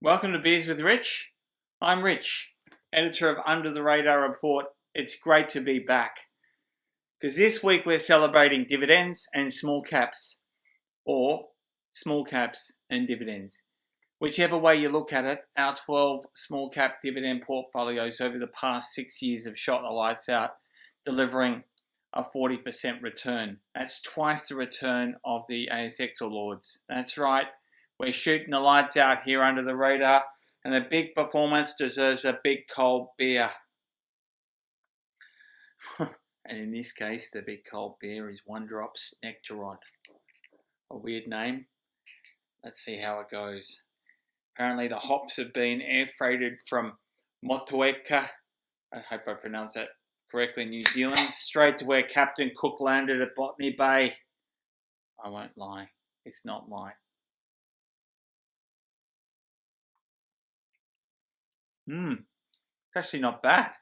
Welcome to Beers with Rich. I'm Rich, editor of Under the Radar Report. It's great to be back because this week we're celebrating dividends and small caps, or small caps and dividends. Whichever way you look at it, our 12 small cap dividend portfolios over the past 6 years have shot the lights out, delivering a 40% return. That's twice the return of the ASX All Ords. That's right. We're shooting the lights out here under the radar, and a big performance deserves a big cold beer. And in this case, the big cold beer is One Drop's Nectaron. A weird name. Let's see how it goes. Apparently the hops have been air freighted from Motueka, I hope I pronounced that correctly, New Zealand, straight to where Captain Cook landed at Botany Bay. I won't lie, it's not light. It's actually not bad.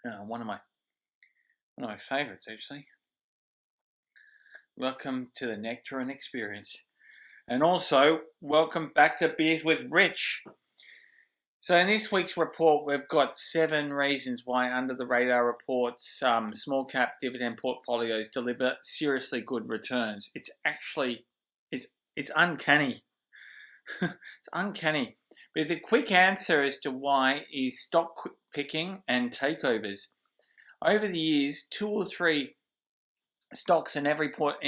One of my favourites, actually. Welcome to the Nectaron experience. And also, welcome back to Beers with Rich. So in this week's report, we've got 7 reasons why Under the Radar Report's small cap dividend portfolios deliver seriously good returns. It's uncanny. It's uncanny. But the quick answer as to why is stock picking and takeovers. Over the years, 2 or 3 stocks in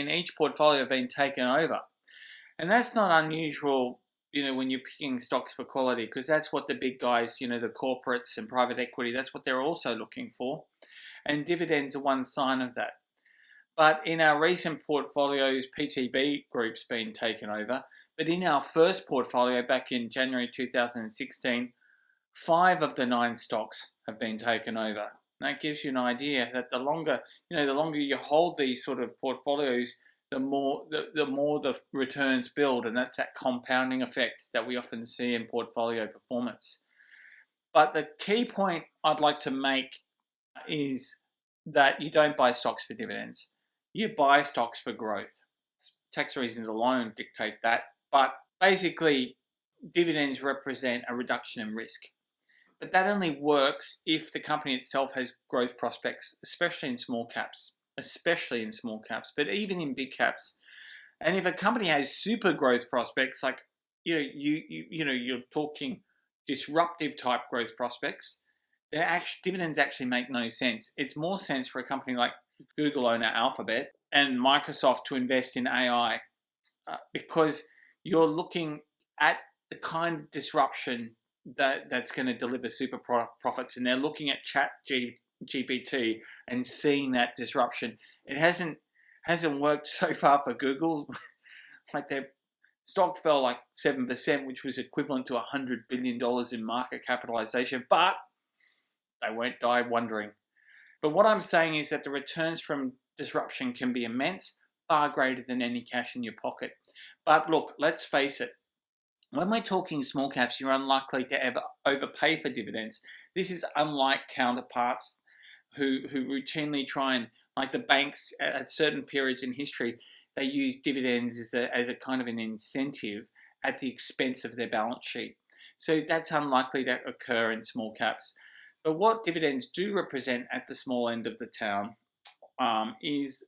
each portfolio have been taken over. And that's not unusual, when you're picking stocks for quality, because that's what the big guys, the corporates and private equity, that's what they're also looking for. And dividends are one sign of that. But in our recent portfolios, PTB Group's been taken over. But in our first portfolio back in January 2016, 5 of the 9 stocks have been taken over. And that gives you an idea that the longer you hold these sort of portfolios, the more the returns build, and that's that compounding effect that we often see in portfolio performance. But the key point I'd like to make is that you don't buy stocks for dividends. You buy stocks for growth. Tax reasons alone dictate that. But basically, dividends represent a reduction in risk. But that only works if the company itself has growth prospects, especially in small caps, but even in big caps. And if a company has super growth prospects, like you're talking disruptive type growth prospects, dividends actually make no sense. It's more sense for a company like Google owner Alphabet and Microsoft to invest in AI because you're looking at the kind of disruption that's going to deliver super profits, and they're looking at ChatGPT and seeing that disruption. It hasn't worked so far for Google. Like their stock fell like 7%, which was equivalent to $100 billion in market capitalization, but they won't die wondering. But what I'm saying is that the returns from disruption can be immense, far greater than any cash in your pocket. But look, let's face it, when we're talking small caps, you're unlikely to ever overpay for dividends. This is unlike counterparts who routinely try and, like the banks at certain periods in history, they use dividends as a kind of an incentive at the expense of their balance sheet. So that's unlikely to occur in small caps. But what dividends do represent at the small end of the town is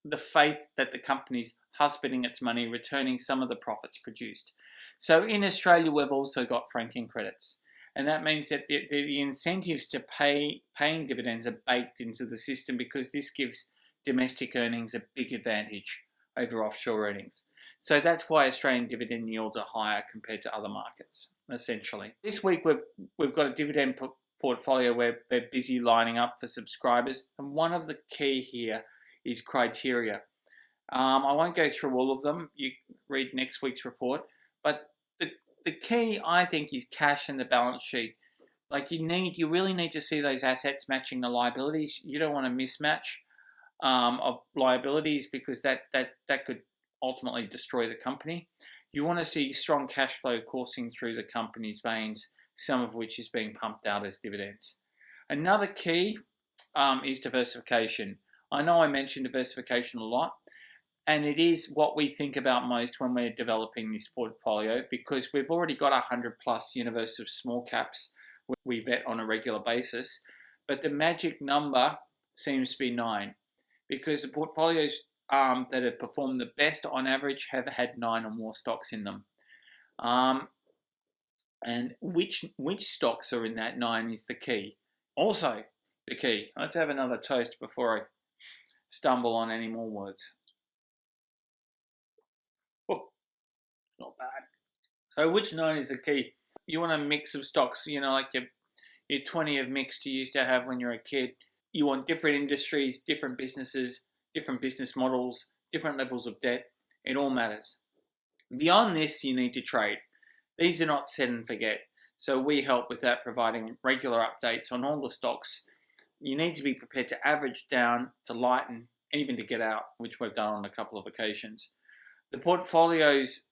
the faith that the company's husbanding its money, returning some of the profits produced. So in Australia, we've also got franking credits. And that means that the incentives to paying dividends are baked into the system because this gives domestic earnings a big advantage over offshore earnings. So that's why Australian dividend yields are higher compared to other markets, essentially. This week, we've got a dividend portfolio where they're busy lining up for subscribers. And one of the key here is criteria. I won't go through all of them. You read next week's report. But the key, I think, is cash in the balance sheet. Like you really need to see those assets matching the liabilities. You don't want a mismatch of liabilities because that could ultimately destroy the company. You want to see strong cash flow coursing through the company's veins, some of which is being pumped out as dividends. Another key is diversification. I know I mentioned diversification a lot, And it is what we think about most when we're developing this portfolio, because we've already got 100 plus universe of small caps we vet on a regular basis. But the magic number seems to be 9, because the portfolios that have performed the best on average have had 9 or more stocks in them. And which stocks are in that 9 is the key. Also, the key. Let's have another toast before I stumble on any more words. Oh, it's not bad. So which 9 is the key? You want a mix of stocks, like your 20 of mix you used to have when you were a kid. You want different industries, different businesses, different business models, different levels of debt. It all matters. Beyond this, you need to trade. These are not set and forget. So we help with that, providing regular updates on all the stocks. You need to be prepared to average down, to lighten, even to get out, which we've done on a couple of occasions. The portfolios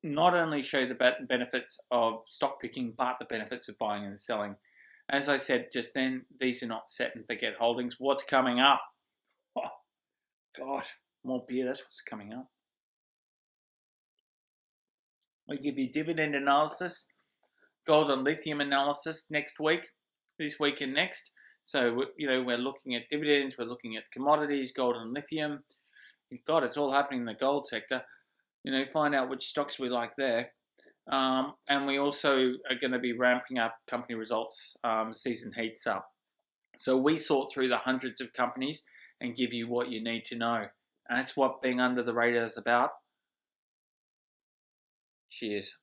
not only show the benefits of stock picking, but the benefits of buying and selling. As I said just then, these are not set and forget holdings. What's coming up? Oh, gosh, more beer, that's what's coming up. We give you dividend analysis, gold and lithium analysis next week, this week and next. So, we're looking at dividends, we're looking at commodities, gold and lithium. God, it's all happening in the gold sector. Find out which stocks we like there. And we also are going to be ramping up company results, season heats up. So we sort through the hundreds of companies and give you what you need to know. And that's what being under the radar is about. Cheers.